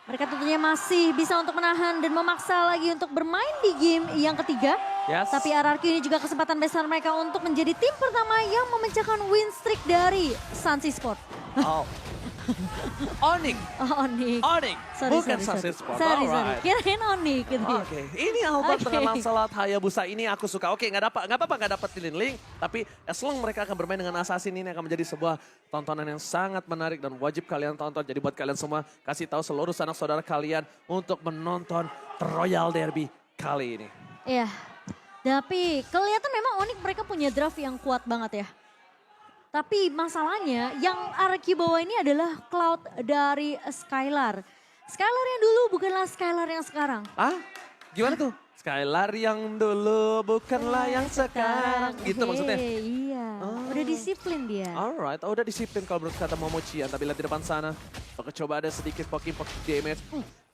Mereka tentunya masih bisa untuk menahan dan memaksa lagi untuk bermain di game yang ketiga. Yes. Tapi RRQ ini juga kesempatan besar mereka untuk menjadi tim pertama yang memecahkan win streak dari Sansi Sport. Oh. Onyx. Oh, Onyx. Onyx. Bukan Sansi Sport. Sorry. Alright. Kirain Onyx gitu ya. Oke, ini Albert Oke. dengan Lancelot Hayabusa ini aku suka. Oke, nggak apa-apa nggak dapat link, tapi as long mereka akan bermain dengan Assassin ini akan menjadi sebuah tontonan yang sangat menarik dan wajib kalian tonton. Jadi buat kalian semua, kasih tahu seluruh sanak saudara kalian untuk menonton Royal Derby kali ini. Iya. Tapi kelihatan memang Onyx mereka punya draft yang kuat banget ya. Tapi masalahnya yang RRQ bawa ini adalah Cloud dari Skylar. Skylar yang dulu bukanlah Skylar yang sekarang. Ah, gimana tuh? Skylar yang dulu bukanlah yang sekarang. Gitu maksudnya? Iya, udah disiplin dia. Alright, udah disiplin kalau menurut kata Momochian. Tapi lihat di depan sana, oke coba ada sedikit poking damage.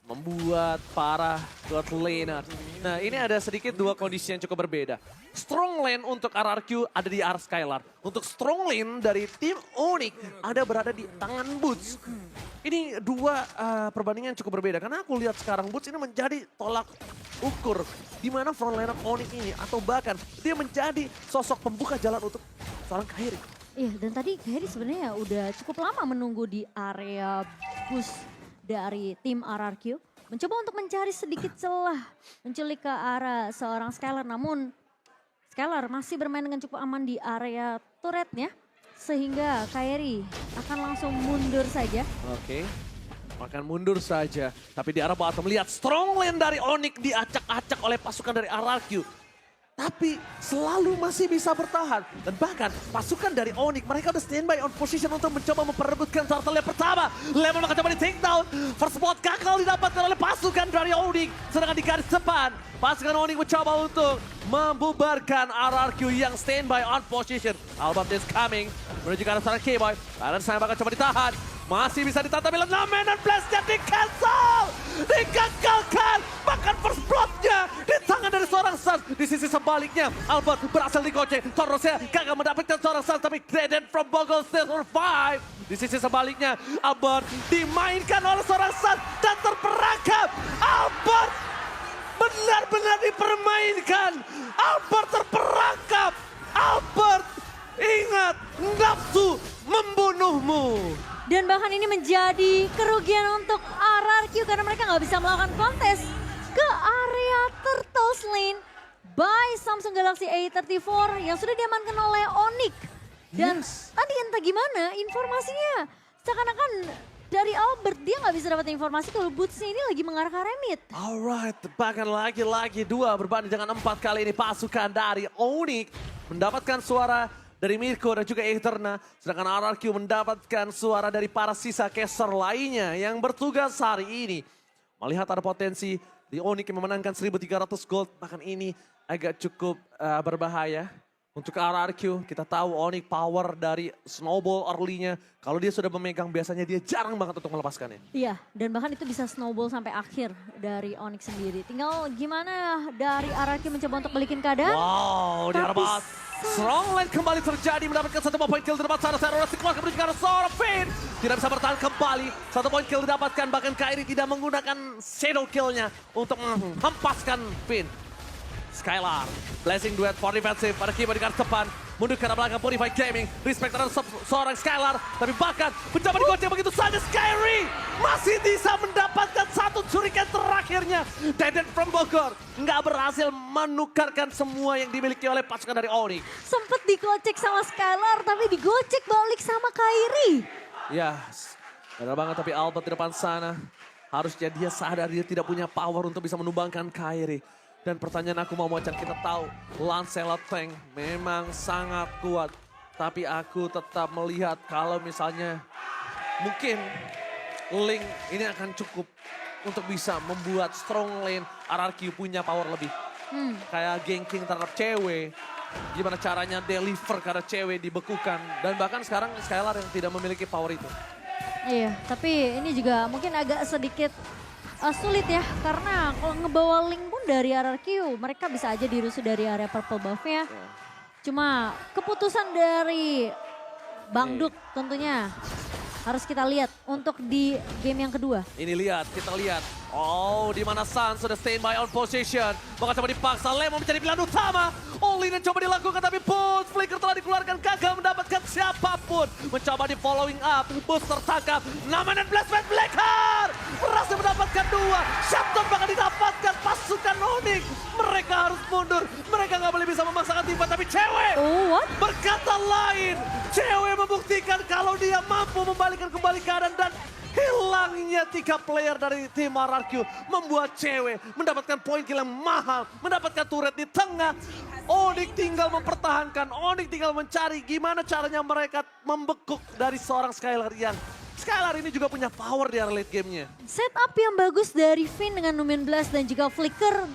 Membuat parah buat laner. Nah ini ada sedikit dua kondisi yang cukup berbeda. Strong lane untuk RRQ ada di arah Skylar. Untuk strong lane dari tim Onyx ada berada di tangan Boots. Ini dua perbandingan yang cukup berbeda. Karena aku lihat sekarang Boots ini menjadi tolak ukur. Di mana front laner Onyx ini atau bahkan dia menjadi sosok pembuka jalan untuk seorang Kairi. Iya, dan tadi Kairi sebenarnya udah cukup lama menunggu di area bus dari tim RRQ. Mencoba untuk mencari sedikit celah, menculik ke arah seorang Skylar. Namun Skylar masih bermain dengan cukup aman di area turretnya. Sehingga Kairi akan langsung mundur saja. Oke. Akan mundur saja. Tapi di arah bottom lihat strong lane dari Onyx diacak-acak oleh pasukan dari RRQ. Tapi selalu masih bisa bertahan. Dan bahkan pasukan dari Onyx mereka udah standby on position untuk mencoba memperebutkan turtle yang pertama. Lemon akan coba di take down. First spot gagal didapatkan oleh pasukan dari Onyx. Sedangkan di garis depan pasukan Onyx mencoba untuk membubarkan RRQ yang standby on position. Albert is coming menuju ke arah seorang K-Boy. Kalian saya bakal coba ditahan. Masih bisa ditahan bila 6 man blast-nya di-cancel. Digagalkan. Bahkan first blood-nya di tangan dari seorang Suns. Di sisi sebaliknya Albert berhasil digoceng. Torosnya gagal mendapatkan seorang Suns. Tapi Gradient from Bogle still survive. Di sisi sebaliknya Albert dimainkan oleh seorang Suns. Dan terperangkap. Albert benar-benar dipermainkan. Albert terperangkap. Albert ingat nafsu membunuhmu. Dan bahkan ini menjadi kerugian untuk RRQ karena mereka nggak bisa melakukan kontes ke area Turtles Lane by Samsung Galaxy A34 yang sudah diamankan oleh Onyx. Dan tadi entah gimana informasinya seakan-akan dari Albert dia nggak bisa dapat informasi kalau Boots-nya ini lagi mengarah ke arah mid. Alright, bahkan lagi-lagi 2 berbanding dengan 4 kali ini pasukan dari Onyx mendapatkan suara dari Mirko dan juga Eterna. Sedangkan RRQ mendapatkan suara dari para sisa caster lainnya yang bertugas hari ini. Melihat ada potensi di Onyx yang memenangkan 1.300 gold. Bahkan ini agak cukup berbahaya. Untuk RRQ, kita tahu Onyx power dari snowball early-nya. Kalau dia sudah memegang biasanya dia jarang banget untuk melepaskannya. Iya, dan bahkan itu bisa snowball sampai akhir dari Onyx sendiri. Tinggal gimana dari RRQ mencoba untuk balikin keadaan. Wow, di arah bawah. Strong lane kembali terjadi mendapatkan 1 point kill di depan sana. Terorasi keluar menuju ke arah seorang Finn. Tidak bisa bertahan kembali. 1 point kill didapatkan bahkan Kairi tidak menggunakan shadow kill-nya untuk menghempaskan Finn. Skylar, blessing duet for defensive pada keyboard di garis depan. Mundur ke arah belakang Purify Gaming. Respect terhadap seorang Skylar. Tapi bahkan mencoba digoceng begitu saja Skyri. Masih bisa mendapatkan satu curikan terakhirnya. Dead from Bogor. Nggak berhasil menukarkan semua yang dimiliki oleh pasukan dari Onyx. Sempet digocek sama Skylar tapi digocek balik sama Kairi. Ya, benar banget tapi Albert di depan sana. Harusnya dia sadar dia tidak punya power untuk bisa menumbangkan Kairi. Dan pertanyaan aku mau Mocan, kita tahu Lancelot Tank memang sangat kuat. Tapi aku tetap melihat kalau misalnya mungkin Link ini akan cukup untuk bisa membuat strong lane RRQ punya power lebih. Kayak ganking terhadap cewek. Gimana caranya deliver karena cewek dibekukan. Dan bahkan sekarang Skylar yang tidak memiliki power itu. Iya, tapi ini juga mungkin agak sedikit sulit ya. Karena kalau ngebawa Link pun dari RRQ, mereka bisa aja dirusuh dari area purple buff-nya. Cuma keputusan dari Bang Duk tentunya harus kita lihat untuk di game yang kedua. Ini lihat, kita lihat. Oh, di mana Sun sudah stay by on position. Bakal coba dipaksa, Lemon menjadi pilihan utama. All-in yang coba dilakukan, tapi Boots, Flicker telah dikeluarkan, gagal mendapatkan siapapun. Mencoba di following up, Boots tertangkap. Naman dan Blastman Blacker berhasil mendapatkan 2. Shutdown bakal didapatkan pasukan Onyx. Mereka harus mundur, mereka nggak boleh bisa memaksakan tim fight, tapi cewek Oh, what? berkata lain. Cewek membuktikan kalau dia mampu membalikkan kembali keadaan dan hilangnya 3 player dari tim RRQ membuat cewek mendapatkan poin kill yang mahal, mendapatkan turret di tengah. Onyx tinggal mempertahankan, Onyx tinggal mencari gimana caranya mereka membekuk dari seorang Skylar yang Skylar ini juga punya power di area late gamenya. Setup yang bagus dari Finn dengan Numen Blast dan juga Flicker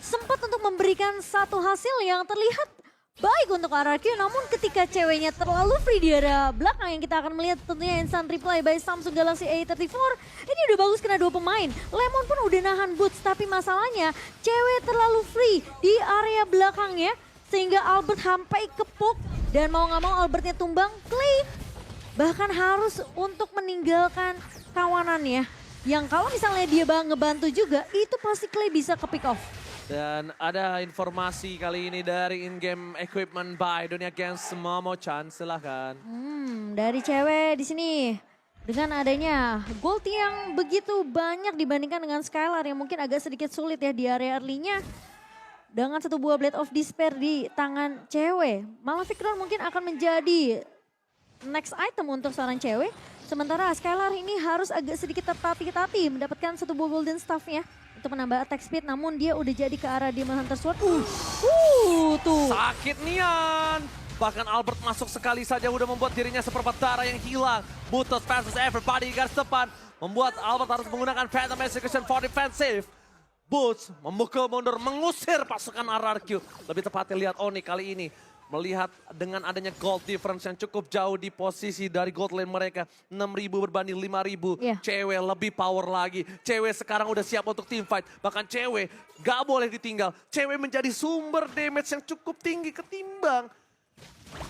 sempat untuk memberikan satu hasil yang terlihat baik untuk RRQ, namun ketika ceweknya terlalu free di area belakang yang kita akan melihat tentunya instant reply by Samsung Galaxy A34. Ini udah bagus kena 2 pemain. Lemon pun udah nahan Boots, tapi masalahnya cewek terlalu free di area belakangnya sehingga Albert sampai kepuk dan mau nggak mau Albertnya tumbang. Clay bahkan harus untuk meninggalkan kawanannya yang kalau misalnya dia ngebantu juga itu pasti Clay bisa ke pick off. Dan ada informasi kali ini dari in-game equipment by Dunia Games Momo-chan, silahkan. Dari cewek di sini dengan adanya gold yang begitu banyak dibandingkan dengan Skylar yang mungkin agak sedikit sulit ya di area early-nya. Dengan 1 buah Blade of Despair di tangan cewek, Malefic Crown mungkin akan menjadi next item untuk seorang cewek. Sementara Skylar ini harus agak sedikit tertati-tati mendapatkan 1 buah Golden Staff-nya untuk menambah attack speed, namun dia udah jadi ke arah Demon Hunter Sword. Tuh. Sakit nian. Bahkan Albert masuk sekali saja udah membuat dirinya seperempat darah yang hilang. Butuh versus everybody di garis depan. Membuat Albert harus menggunakan Phantom Execution for defensive. Boots memukul mundur, mengusir pasukan RRQ. Lebih tepatnya lihat Oni kali ini. Melihat dengan adanya gold difference yang cukup jauh di posisi dari gold lane mereka. 6.000 berbanding 5.000. Yeah. Cewek lebih power lagi. Cewek sekarang udah siap untuk team fight. Bahkan cewek gak boleh ditinggal. Cewek menjadi sumber damage yang cukup tinggi ketimbang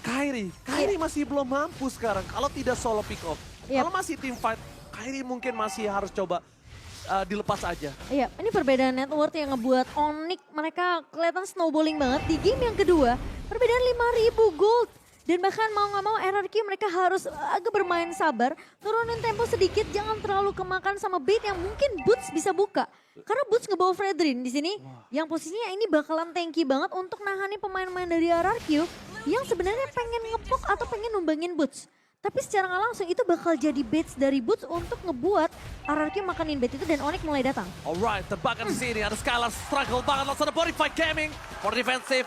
Kairi. Kairi masih belum mampu sekarang kalau tidak solo pick off. Yep. Kalau masih team fight, Kairi mungkin masih harus coba dilepas aja. Iya, ini perbedaan net worth yang ngebuat Onyx mereka kelihatan snowballing banget di game yang kedua. Perbedaan 5.000 gold. Dan bahkan mau nggak mau RRQ mereka harus agak bermain sabar. Turunin tempo sedikit, jangan terlalu kemakan sama bait yang mungkin Boots bisa buka. Karena Boots ngebawa Fredrin di sini. Yang posisinya ini bakalan tanky banget untuk nangani pemain-pemain dari RRQ. Yang sebenarnya pengen ngepok atau pengen numbangin Boots. Tapi secara nggak langsung itu bakal jadi baits dari Boots untuk ngebuat RRQ makanin bait itu dan Onyx mulai datang. Alright, tebakan di sini ada Skylar struggle banget langsung ada body fight gaming for defensive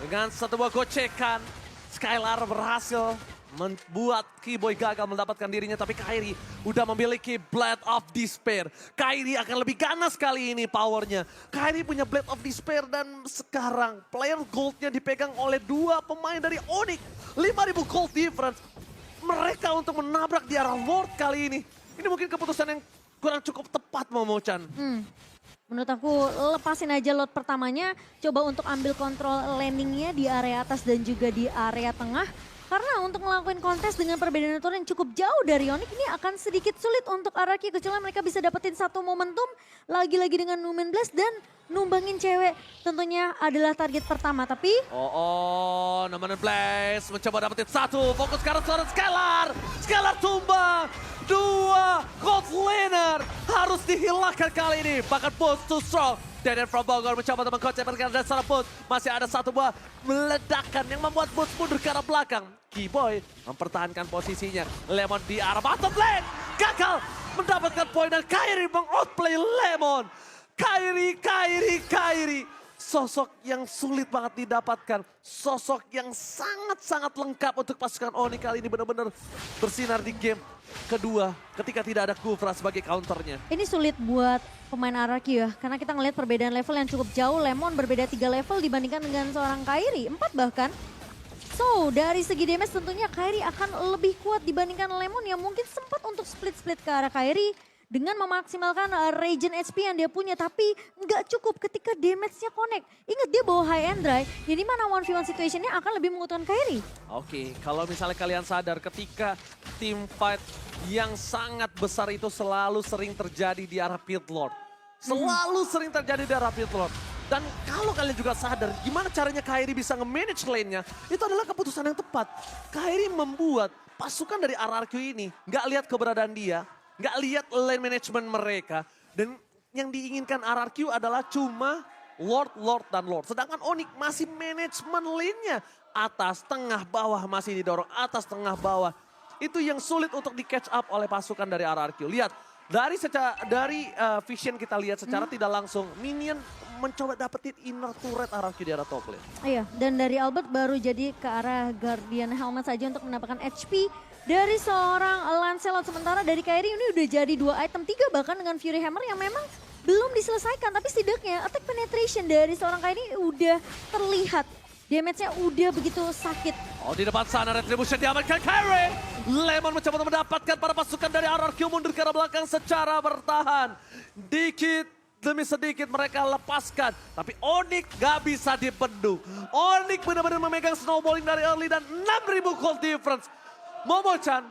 dengan 1 buah gocekan. Skylar berhasil membuat Keyboy gagal mendapatkan dirinya, tapi Kairi udah memiliki Blade of Despair. Kairi akan lebih ganas kali ini powernya. Kairi punya Blade of Despair dan sekarang player goldnya dipegang oleh 2 pemain dari Onyx. 5.000 gold difference. Mereka untuk menabrak di arah Lord kali ini. Ini mungkin keputusan yang kurang cukup tepat Momo-chan. Menurut aku lepasin aja lot pertamanya. Coba untuk ambil kontrol landingnya di area atas dan juga di area tengah. Karena untuk ngelakuin kontes dengan perbedaan turun yang cukup jauh dari Onyx ini akan sedikit sulit untuk RRQ. Kecuali mereka bisa dapetin satu momentum lagi-lagi dengan Numen Blast dan numbangin cewek tentunya adalah target pertama. Tapi Numen Blast mencoba dapetin 1. Fokus sekarang seorang Skylar. Skylar tumbang. 2 gold laner harus dihilangkan kali ini. Bahkan Boots too strong. Deden from Bogor mencoba untuk mengkonsepkan dan seorang Boots. Masih ada 1 buah meledakan yang membuat Boots mundur ke arah belakang. Keyboy mempertahankan posisinya. Lemon di arah bottom lane. Gagal mendapatkan poin dan Kairi meng-outplay Lemon. Kairi. Sosok yang sulit banget didapatkan. Sosok yang sangat-sangat lengkap untuk pasukan Oni kali ini benar-benar bersinar di game kedua. Ketika tidak ada Kufra sebagai counternya. ini sulit buat pemain RRQ ya. Karena kita ngelihat perbedaan level yang cukup jauh. Lemon berbeda 3 level dibandingkan dengan seorang Kairi. 4 bahkan. So dari segi damage tentunya Kairi akan lebih kuat dibandingkan Lemon yang mungkin sempat untuk split-split ke arah Kairi. dengan memaksimalkan regen HP yang dia punya. Tapi nggak cukup ketika damage-nya connect. Ingat dia bawa high and dry, jadi mana 1v1 situation-nya akan lebih menguntungkan Kairi. Oke, kalau misalnya kalian sadar ketika team fight yang sangat besar itu selalu sering terjadi di arah Pit Lord. Selalu sering terjadi di arah Pit Lord. Dan kalau kalian juga sadar gimana caranya Kairi bisa nge-manage lane-nya, itu adalah keputusan yang tepat. Kairi membuat pasukan dari RRQ ini nggak lihat keberadaan dia, nggak lihat lane management mereka. Dan yang diinginkan RRQ adalah cuma Lord, Lord, dan Lord. Sedangkan Onyx masih manajemen lane-nya. Atas, tengah, bawah masih didorong. Atas, tengah, bawah. Itu yang sulit untuk di-catch up oleh pasukan dari RRQ. Lihat, dari vision kita lihat secara tidak langsung, minion mencoba dapetin inner turret RRQ di arah top lane. Iya, dan dari Albert baru jadi ke arah Guardian Helmet saja untuk mendapatkan HP dari seorang Lancelot. Sementara dari Kairi ini udah jadi 2 item, 3 bahkan dengan Fury Hammer yang memang belum diselesaikan. Tapi setidaknya attack penetration dari seorang Kairi udah terlihat. Damage-nya udah begitu sakit. Oh, di depan sana retribution diamankan Kairi. Lemon mencoba mendapatkan para pasukan dari RRQ mundur ke arah belakang secara bertahan. Dikit demi sedikit mereka lepaskan. Tapi Onyx gak bisa dibendung. Onyx benar-benar memegang snowballing dari early dan 6.000 gold difference. Momo-chan,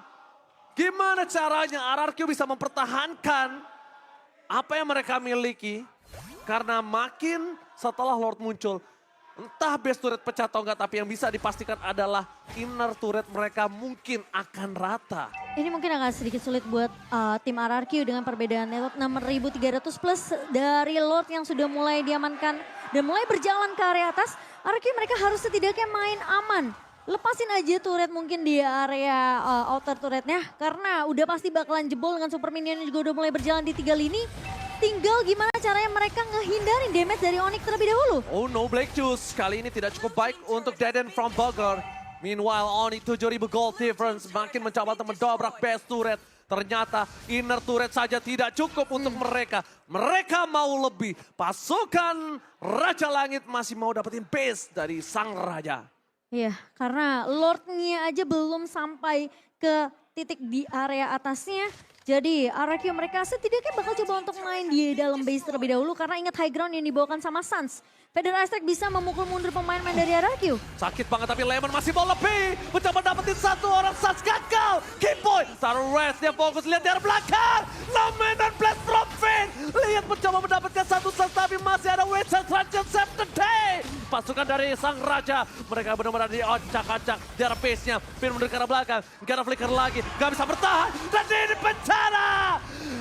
gimana caranya RRQ bisa mempertahankan apa yang mereka miliki? Karena makin setelah Lord muncul, entah base turret pecah atau enggak, tapi yang bisa dipastikan adalah inner turret mereka mungkin akan rata. Ini mungkin agak sedikit sulit buat tim RRQ dengan perbedaan net 6.300 plus dari Lord yang sudah mulai diamankan dan mulai berjalan ke area atas. RRQ mereka harus setidaknya main aman. Lepasin aja turret mungkin di area outer turretnya karena udah pasti bakalan jebol dengan super minion juga udah mulai berjalan di 3 lini. Tinggal gimana caranya mereka ngehindarin damage dari Onyx terlebih dahulu. Oh no, Black Juice kali ini tidak cukup baik untuk Deaden from Bogor. Meanwhile Onyx 7.000 gold difference makin mencoba untuk mendobrak base turret. Ternyata inner turret saja tidak cukup untuk mereka. Mereka mau lebih. Pasukan Raja Langit masih mau dapetin base dari sang raja. Iya, karena Lordnya aja belum sampai ke titik di area atasnya. Jadi RRQ mereka setidaknya bakal coba untuk main di dalam base terlebih dahulu. Karena ingat high ground yang dibawakan sama Suns. Vader Aztec bisa memukul mundur pemain-pemain dari RRQ. Sakit banget tapi Lemon masih mau lebih. Mencoba dapetin satu orang Suns gagal. Keyboy taruh rest dia fokus lihat dari belakang. Lamen dan blast from Finn. Lihat mencoba mendapatkan satu Suns tapi masih ada Witcher Transition Save the Day. Pasukan dari sang raja. Mereka benar-benar diacak-acak di arah base-nya. Finn mundur ke arah belakang. Gak ada flicker lagi. Gak bisa bertahan. Dan ini bencana.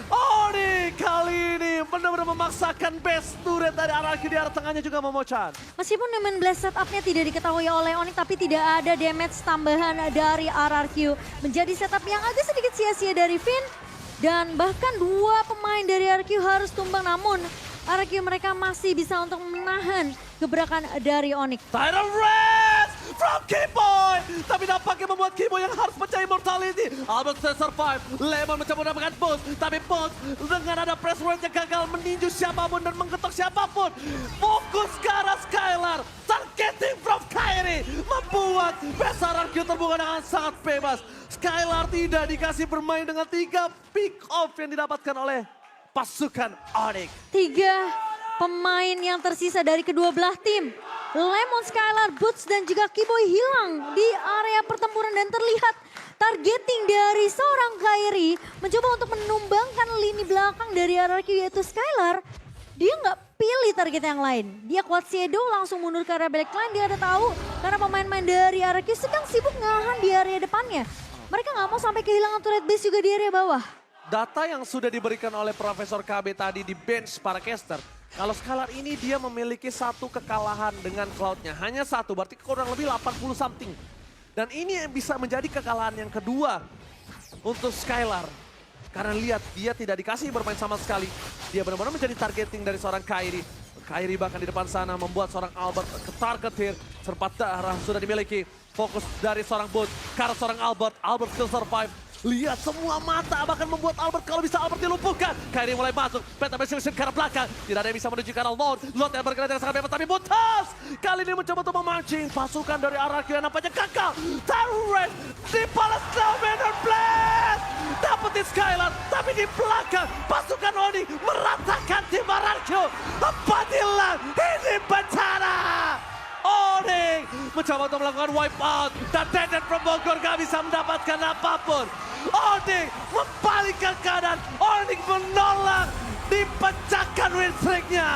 Oni kali ini benar-benar memaksakan base turret dari RRQ di arah tengahnya juga Momo-chan. Meskipun Diamond Blast setupnya tidak diketahui oleh Onyx, tapi tidak ada damage tambahan dari RRQ. Menjadi setup yang agak sedikit sia-sia dari Finn. Dan bahkan 2 pemain dari RRQ harus tumbang, namun RRQ mereka masih bisa untuk menahan gebrakan dari Onyx. Tidal Rest from Keyboy. Tapi nampaknya membuat Keyboy yang harus pecah immortality. Albert still survive. Lemon mencoba mendapatkan boost. Tapi boost dengan ada press rate yang gagal meninju siapapun dan menggetok siapapun. Fokus ke arah Skylar. Targeting from Kairi. Membuat RRQ terbuka dengan sangat bebas. Skylar tidak dikasih bermain dengan 3 pick off yang didapatkan oleh pasukan Onyx. 3 pemain yang tersisa dari kedua belah tim. Lemon, Skylar, Boots dan juga Keyboy hilang di area pertempuran dan terlihat targeting dari seorang Kairi mencoba untuk menumbangkan lini belakang dari RRQ yaitu Skylar. Dia nggak pilih target yang lain. Dia kuat shadow langsung mundur ke area backline. Dia ada tahu karena pemain-pemain dari RRQ sedang sibuk ngahan di area depannya. Mereka nggak mau sampai kehilangan turret base juga di area bawah. Data yang sudah diberikan oleh Profesor KB tadi di bench para caster. Kalau Skylar ini dia memiliki 1 kekalahan dengan Cloud-nya. Hanya 1, berarti kurang lebih 80 something. Dan ini bisa menjadi kekalahan yang kedua untuk Skylar. Karena lihat dia tidak dikasih bermain sama sekali. Dia benar-benar menjadi targeting dari seorang Kairi. Kairi bahkan di depan sana membuat seorang Albert ke target here. Serpat darah sudah dimiliki. Fokus dari seorang Boots ke arah seorang Albert. Albert still survive. Lihat semua mata bahkan membuat Albert kalau bisa Albert dilumpuhkan. Kyrie mulai masuk, Penta Persecution ke arah belakang. Tidak ada yang bisa menuju ke arah Lord. Lord yang bergerak dengan sangat bebas tapi putus. Kali ini mencoba untuk memancing pasukan dari RRQ yang nampaknya gagal. Turret dibalas Dominator Blast. Dapetin Skylar tapi di belakang pasukan Oni meratakan tim RRQ. Apabila ini bencana. Oni mencoba untuk melakukan wipe out dan Deden from Bogor gak bisa mendapatkan apapun. Oni membalikkan keadaan, Oni menolak, dipecahkan win streaknya.